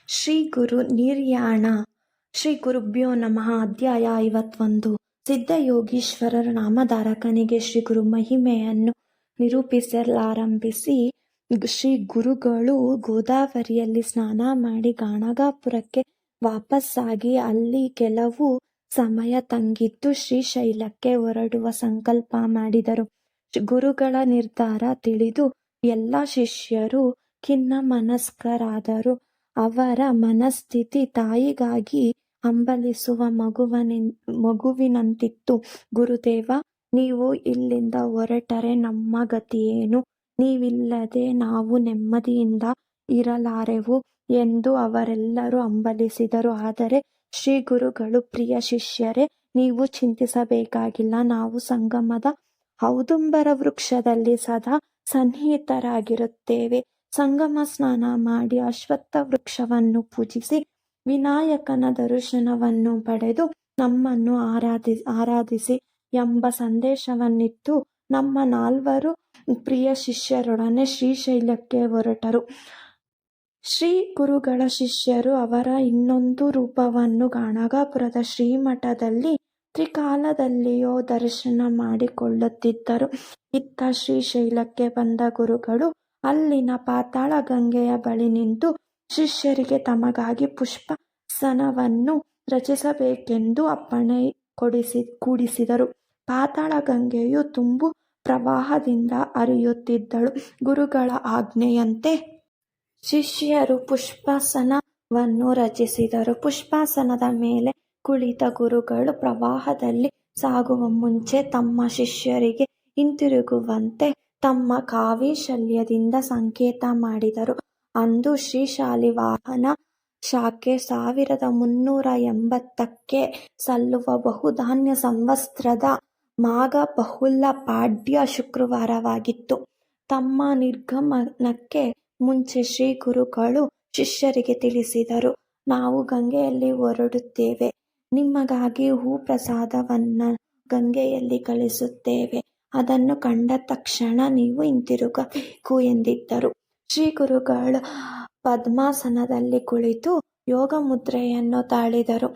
ಶ್ರೀ ಗುರು ನಿರ್ಯಾಣ. ಶ್ರೀ ಗುರುಭ್ಯೋ ನಮಃ. ಅಧ್ಯಾಯ 51. ಸಿದ್ಧಯೋಗೀಶ್ವರರ ನಾಮಧಾರಕನಿಗೆ ಶ್ರೀ ಗುರು ಮಹಿಮೆಯನ್ನು ನಿರೂಪಿಸಲಾರಂಭಿಸಿ ಶ್ರೀ ಗುರುಗಳು ಗೋದಾವರಿಯಲ್ಲಿ ಸ್ನಾನ ಮಾಡಿ ಗಾಣಗಾಪುರಕ್ಕೆ ವಾಪಸ್ಸಾಗಿ ಅಲ್ಲಿ ಕೆಲವು ಸಮಯ ತಂಗಿದ್ದು ಶ್ರೀಶೈಲಕ್ಕೆ ಹೊರಡುವ ಸಂಕಲ್ಪ ಮಾಡಿದರು. ಗುರುಗಳ ನಿರ್ಧಾರ ತಿಳಿದು ಎಲ್ಲ ಶಿಷ್ಯರು ಖಿನ್ನಮನಸ್ಕರಾದರು. ಅವರ ಮನಸ್ಥಿತಿ ತಾಯಿಗಾಗಿ ಹಂಬಲಿಸುವ ಮಗುವಿನಂತಿತ್ತು. ಗುರುದೇವ, ನೀವು ಇಲ್ಲಿಂದ ಹೊರಟರೆ ನಮ್ಮ ಗತಿಯೇನು? ನೀವಿಲ್ಲದೆ ನಾವು ನೆಮ್ಮದಿಯಿಂದ ಇರಲಾರೆವು ಎಂದು ಅವರೆಲ್ಲರೂ ಹಂಬಲಿಸಿದರು. ಆದರೆ ಶ್ರೀ ಗುರುಗಳು, ಪ್ರಿಯ ಶಿಷ್ಯರೇ, ನೀವು ಚಿಂತಿಸಬೇಕಾಗಿಲ್ಲ. ನಾವು ಸಂಗಮದ ಔದುಂಬರ ವೃಕ್ಷದಲ್ಲಿ ಸದಾ ಸನ್ನಿಹಿತರಾಗಿರುತ್ತೇವೆ. ಸಂಗಮ ಸ್ನಾನ ಮಾಡಿ ಅಶ್ವತ್ಥ ವೃಕ್ಷವನ್ನು ಪೂಜಿಸಿ ವಿನಾಯಕನ ದರ್ಶನವನ್ನು ಪಡೆದು ನಮ್ಮನ್ನು ಆರಾಧಿಸಿ ಎಂಬ ಸಂದೇಶವನ್ನಿತ್ತು ನಮ್ಮ 4 ಪ್ರಿಯ ಶಿಷ್ಯರೊಡನೆ ಶ್ರೀಶೈಲಕ್ಕೆ ಹೊರಟರು. ಶ್ರೀ ಗುರುಗಳ ಶಿಷ್ಯರು ಅವರ ಇನ್ನೊಂದು ರೂಪವನ್ನು ಗಾಣಗಾಪುರದ ಶ್ರೀಮಠದಲ್ಲಿ ತ್ರಿಕಾಲದಲ್ಲಿಯೋ ದರ್ಶನ ಮಾಡಿಕೊಳ್ಳುತ್ತಿದ್ದರು. ಇತ್ತ ಶ್ರೀಶೈಲಕ್ಕೆ ಬಂದ ಗುರುಗಳು ಅಲ್ಲಿನ ಪಾತಾಳ ಗಂಗೆಯ ಬಳಿ ನಿಂತು ಶಿಷ್ಯರಿಗೆ ತಮಗಾಗಿ ಪುಷ್ಪಾಸನವನ್ನು ರಚಿಸಬೇಕೆಂದು ಅಪ್ಪಣೆ ಕೂಡಿಸಿದರು. ಪಾತಾಳ ಗಂಗೆಯು ತುಂಬು ಪ್ರವಾಹದಿಂದ ಹರಿಯುತ್ತಿದ್ದಳು. ಗುರುಗಳ ಆಜ್ಞೆಯಂತೆ ಶಿಷ್ಯರು ಪುಷ್ಪಾಸನವನ್ನು ರಚಿಸಿದರು. ಪುಷ್ಪಾಸನದ ಮೇಲೆ ಕುಳಿತ ಗುರುಗಳು ಪ್ರವಾಹದಲ್ಲಿ ಸಾಗುವ ಮುಂಚೆ ತಮ್ಮ ಶಿಷ್ಯರಿಗೆ ಹಿಂತಿರುಗುವಂತೆ ತಮ್ಮ ಕಾವಿಶಲ್ಯದಿಂದ ಸಂಕೇತ ಮಾಡಿದರು. ಅಂದು ಶ್ರೀ ಶಾಲಿವಾಹನ ಶಾಖೆ 1380ಕ್ಕೆ ಸಲ್ಲುವ ಬಹುಧಾನ್ಯ ಸಂವತ್ಸರದ ಮಾಘ ಬಹುಳ ಪಾಡ್ಯ ಶುಕ್ರವಾರವಾಗಿತ್ತು. ತಮ್ಮ ನಿರ್ಗಮನಕ್ಕೆ ಮುಂಚೆ ಶ್ರೀ ಗುರುಗಳು ಶಿಷ್ಯರಿಗೆ ತಿಳಿಸಿದರು. ನಾವು ಗಂಗೆಯಲ್ಲಿ ಹೊರಡುತ್ತೇವೆ. ನಿಮಗಾಗಿ ಹೂಪ್ರಸಾದವನ್ನು ಗಂಗೆಯಲ್ಲಿ ಕಳಿಸುತ್ತೇವೆ. ಅದನ್ನು ಕಂಡ ತಕ್ಷಣ ನೀವು ಹಿಂತಿರುಗಬೇಕು ಎಂದಿದ್ದರು. ಶ್ರೀ ಗುರುಗಳು ಪದ್ಮಾಸನದಲ್ಲಿ ಕುಳಿತು ಯೋಗ ಮುದ್ರೆಯನ್ನು ತಾಳಿದರು.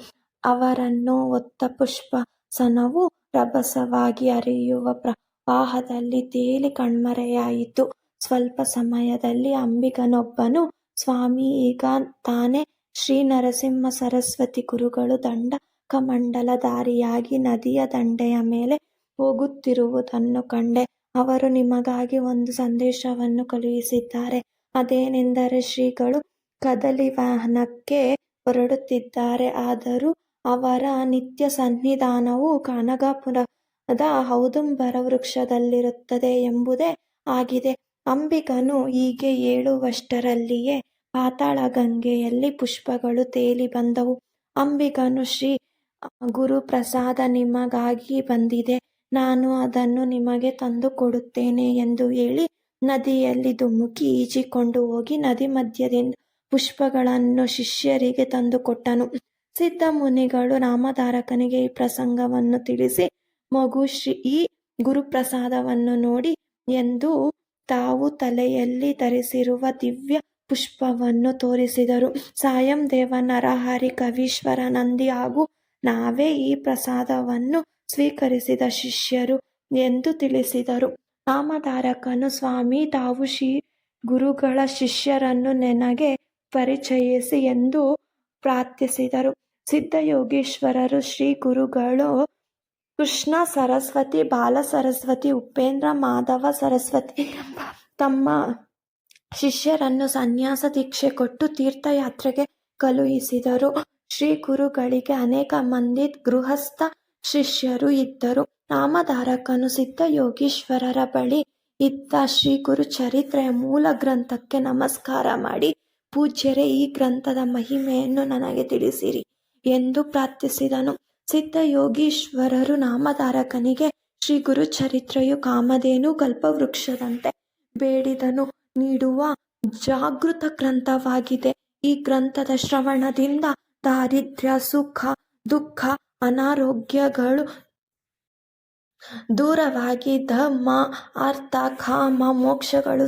ಅವರನ್ನು ಹೊತ್ತ ಪುಷ್ಪಾಸನವು ರಭಸವಾಗಿ ಹರಿಯುವ ಪ್ರವಾಹದಲ್ಲಿ ತೇಲಿ ಕಣ್ಮರೆಯಾಯಿತು. ಸ್ವಲ್ಪ ಸಮಯದಲ್ಲಿ ಅಂಬಿಗನೊಬ್ಬನು, ಸ್ವಾಮಿ, ಈಗ ತಾನೇ ಶ್ರೀ ನರಸಿಂಹ ಸರಸ್ವತಿ ಗುರುಗಳು ದಂಡ ಕಮಂಡಲಧಾರಿಯಾಗಿ ನದಿಯ ದಂಡೆಯ ಮೇಲೆ ಹೋಗುತ್ತಿರುವುದನ್ನು ಕಂಡೆ. ಅವರು ನಿಮಗಾಗಿ ಒಂದು ಸಂದೇಶವನ್ನು ಕಳುಹಿಸಿದ್ದಾರೆ. ಅದೇನೆಂದರೆ, ಶ್ರೀಗಳು ಕದಲಿವಾಹನಕ್ಕೆ ಹೊರಡುತ್ತಿದ್ದಾರೆ. ಆದರೂ ಅವರ ನಿತ್ಯ ಸನ್ನಿಧಾನವು ಗಾಣಗಾಪುರದ ಔದುಂಬರ ವೃಕ್ಷದಲ್ಲಿರುತ್ತದೆ ಎಂಬುದೇ ಆಗಿದೆ. ಅಂಬಿಗನು ಹೀಗೆ ಹೇಳುವಷ್ಟರಲ್ಲಿಯೇ ಪಾತಾಳ ಗಂಗೆಯಲ್ಲಿ ಪುಷ್ಪಗಳು ತೇಲಿ ಬಂದವು. ಅಂಬಿಗನು, ಶ್ರೀ ಗುರುಪ್ರಸಾದ ನಿಮಗಾಗಿ ಬಂದಿದೆ, ನಾನು ಅದನ್ನು ನಿಮಗೆ ತಂದು ಕೊಡುತ್ತೇನೆ ಎಂದು ಹೇಳಿ ನದಿಯಲ್ಲಿ ಧುಮುಕಿ ಈಜಿಕೊಂಡು ಹೋಗಿ ನದಿ ಮಧ್ಯದಿಂದ ಪುಷ್ಪಗಳನ್ನು ಶಿಷ್ಯರಿಗೆ ತಂದುಕೊಟ್ಟನು. ಸಿದ್ಧ ಮುನಿಗಳು ನಾಮಧಾರಕನಿಗೆ ಈ ಪ್ರಸಂಗವನ್ನು ತಿಳಿಸಿ, ಮಗು ಈ ಗುರುಪ್ರಸಾದವನ್ನು ನೋಡಿ ಎಂದು ತಾವು ತಲೆಯಲ್ಲಿ ಧರಿಸಿರುವ ದಿವ್ಯ ಪುಷ್ಪವನ್ನು ತೋರಿಸಿದರು. ಸಾಯಂ ದೇವ, ನರಹರಿ, ಕವೀಶ್ವರ, ನಂದಿ ಹಾಗೂ ನಾವೇ ಈ ಪ್ರಸಾದವನ್ನು ಸ್ವೀಕರಿಸಿದ ಶಿಷ್ಯರು ಎಂದು ತಿಳಿಸಿದರು. ನಾಮಧಾರಕನು, ಸ್ವಾಮಿ, ತಾವು ಶ್ರೀ ಗುರುಗಳ ಶಿಷ್ಯರನ್ನು ನನಗೆ ಪರಿಚಯಿಸಿ ಎಂದು ಪ್ರಾರ್ಥಿಸಿದರು. ಸಿದ್ಧಯೋಗೀಶ್ವರರು ಶ್ರೀ ಗುರುಗಳು ಕೃಷ್ಣ ಸರಸ್ವತಿ, ಬಾಲ ಸರಸ್ವತಿ, ಉಪೇಂದ್ರ, ಮಾಧವ ಸರಸ್ವತಿ ಎಂಬ ತಮ್ಮ ಶಿಷ್ಯರನ್ನು ಸನ್ಯಾಸ ದೀಕ್ಷೆ ಕೊಟ್ಟು ತೀರ್ಥಯಾತ್ರೆಗೆ ಕಳುಹಿಸಿದರು. ಶ್ರೀ ಗುರುಗಳಿಗೆ ಅನೇಕ ಮಂದಿ ಗೃಹಸ್ಥ ಶಿಷ್ಯರು ಇದ್ದರು. ನಾಮಧಾರಕನು ಸಿದ್ಧಯೋಗೀಶ್ವರರ ಬಳಿ ಇದ್ದ ಶ್ರೀ ಗುರು ಚರಿತ್ರೆಯ ಮೂಲ ಗ್ರಂಥಕ್ಕೆ ನಮಸ್ಕಾರ ಮಾಡಿ, ಪೂಜ್ಯರೇ, ಈ ಗ್ರಂಥದ ಮಹಿಮೆಯನ್ನು ನನಗೆ ತಿಳಿಸಿರಿ ಎಂದು ಪ್ರಾರ್ಥಿಸಿದನು. ಸಿದ್ಧಯೋಗೀಶ್ವರರು ನಾಮಧಾರಕನಿಗೆ ಶ್ರೀ ಗುರು ಚರಿತ್ರೆಯು ಕಾಮಧೇನು ಕಲ್ಪವೃಕ್ಷದಂತೆ ಬೇಡಿದನು ನೀಡುವ ಜಾಗೃತ ಗ್ರಂಥವಾಗಿದೆ. ಈ ಗ್ರಂಥದ ಶ್ರವಣದಿಂದ ದಾರಿದ್ರ್ಯ, ಸುಖ, ದುಃಖ, ಅನಾರೋಗ್ಯಗಳು ದೂರವಾಗಿ ಧರ್ಮ, ಅರ್ಥ, ಕಾಮ, ಮೋಕ್ಷಗಳು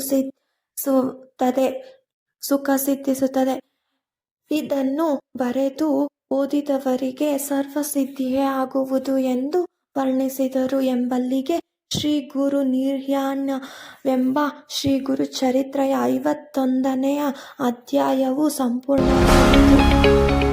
ಸುಖ ಸಿದ್ಧಿಸುತ್ತದೆ ಇದನ್ನು ಬರೆದು ಓದಿದವರಿಗೆ ಸರ್ವಸಿದ್ಧಿಯೇ ಆಗುವುದು ಎಂದು ವರ್ಣಿಸಿದರು ಎಂಬಲ್ಲಿಗೆ ಶ್ರೀ ಗುರು ನಿರ್ಯಾಣವೆಂಬ ಶ್ರೀ ಗುರು ಚರಿತ್ರೆಯ 51ನೇ ಅಧ್ಯಾಯವು ಸಂಪೂರ್ಣವಾಯಿತು.